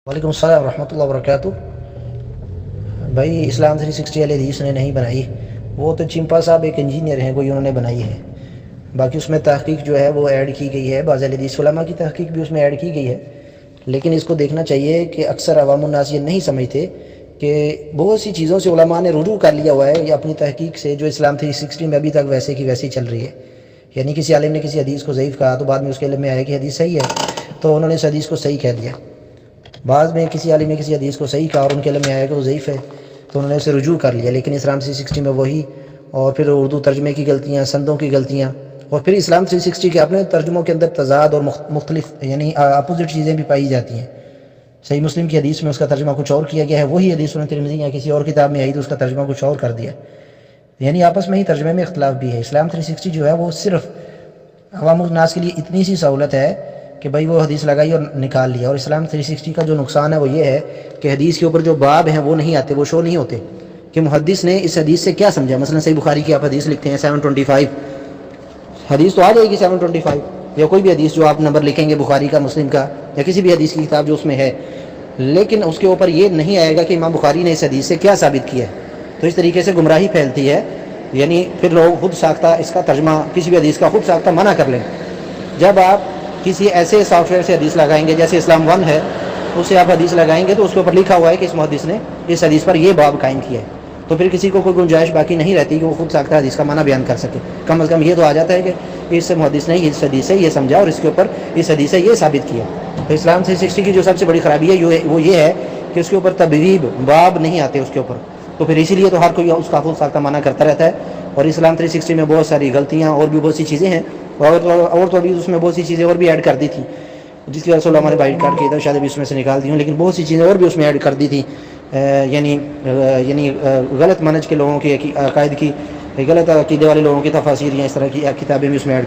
وعلیکم السلام ورحمۃ اللہ وبرکاتہ۔ بھائی اسلام 360 والی حدیث نے نہیں بنائی، وہ تو چمپا صاحب ایک انجینئر ہیں، کوئی انہوں نے بنائی ہے۔ باقی اس میں تحقیق جو ہے وہ ایڈ کی گئی ہے، بعض حدیث علماء کی تحقیق بھی اس میں ایڈ کی گئی ہے۔ لیکن اس کو دیکھنا چاہیے کہ اکثر عوام الناس یہ نہیں سمجھتے کہ بہت سی چیزوں سے علماء نے رجوع کر لیا ہوا ہے یا اپنی تحقیق سے، جو اسلام 360 میں ابھی تک ویسے کی ویسی چل رہی ہے۔ یعنی کسی عالم نے کسی حدیث کو ضعیف کہا تو بعد میں اس کے علم میں آیا کہ حدیث صحیح ہے، تو انہوں نے اس حدیث کو صحیح کہہ دیا۔ بعض میں کسی عالم نے کسی حدیث کو صحیح کہا اور ان کے علم میں آیا کہ وہ ضعیف ہے، تو انہوں نے اسے رجوع کر لیا۔ لیکن اسلام 360 میں وہی، اور پھر اردو ترجمے کی غلطیاں، سندوں کی غلطیاں، اور پھر اسلام 360 کے اپنے ترجموں کے اندر تضاد اور مختلف یعنی اپوزٹ چیزیں بھی پائی جاتی ہیں۔ صحیح مسلم کی حدیث میں اس کا ترجمہ کچھ اور کیا گیا ہے، وہی حدیث سنن ترمذی یا کسی اور کتاب میں آئی تو اس کا ترجمہ کچھ اور کر دیا، یعنی آپس میں ہی ترجمے میں اختلاف بھی ہے۔ اسلام 360 جو ہے وہ صرف عوام الناس کے لیے اتنی سی سہولت ہے کہ بھائی وہ حدیث لگائی اور نکال لیا۔ اور اسلام 360 کا جو نقصان ہے وہ یہ ہے کہ حدیث کے اوپر جو باب ہیں وہ نہیں آتے، وہ شو نہیں ہوتے کہ محدث نے اس حدیث سے کیا سمجھا۔ مثلا صحیح بخاری کی آپ حدیث لکھتے ہیں 725، حدیث تو آ جائے گی 725، یا کوئی بھی حدیث جو آپ نمبر لکھیں گے بخاری کا، مسلم کا، یا کسی بھی حدیث کی کتاب جو اس میں ہے، لیکن اس کے اوپر یہ نہیں آئے گا کہ امام بخاری نے اس حدیث سے کیا ثابت کیا ہے۔ تو اس طریقے سے گمراہی پھیلتی ہے، یعنی پھر لوگ خود ساختہ اس کا ترجمہ کسی بھی حدیث کا خود ساختہ منع کر لیں۔ جب آپ کسی ایسے سافٹ ویئر سے حدیث لگائیں گے جیسے اسلام 1 ہے، اس سے آپ حدیث لگائیں گے تو اس کے اوپر لکھا ہوا ہے کہ اس محدث نے اس حدیث پر یہ باب قائم کیا ہے، تو پھر کسی کو کوئی گنجائش باقی نہیں رہتی کہ وہ خود ساختہ حدیث کا معنی بیان کر سکے۔ کم از کم یہ تو آ جاتا ہے کہ اس سے محدث نے اس حدیث سے یہ سمجھا اور اس کے اوپر اس حدیث سے یہ ثابت کیا۔ تو اسلام 360 کی جو سب سے بڑی خرابی ہے وہ یہ ہے کہ اس کے اوپر تبویب باب نہیں آتے اس کے اوپر، تو پھر اسی لیے تو ہر کوئی اس کا خود ساختہ معنی کرتا رہتا ہے۔ اور اسلام 360 میں بہت ساری غلطیاں اور بھی بہت سی چیزیں ہیں، اور تو ابھی اس میں بہت سی چیزیں اور بھی ایڈ کر دی تھی، جس کی وجہ سے ہمارے بائٹ کاٹ کیا تھا، شاید ابھی اس میں سے نکال دی ہوں، لیکن بہت سی چیزیں اور بھی اس میں ایڈ کر دی تھی، یعنی غلط منہج کے لوگوں کی عقائد کی، غلط عقیدے والے لوگوں کی تفاسیر یا اس طرح کی کتابیں بھی اس میں ایڈ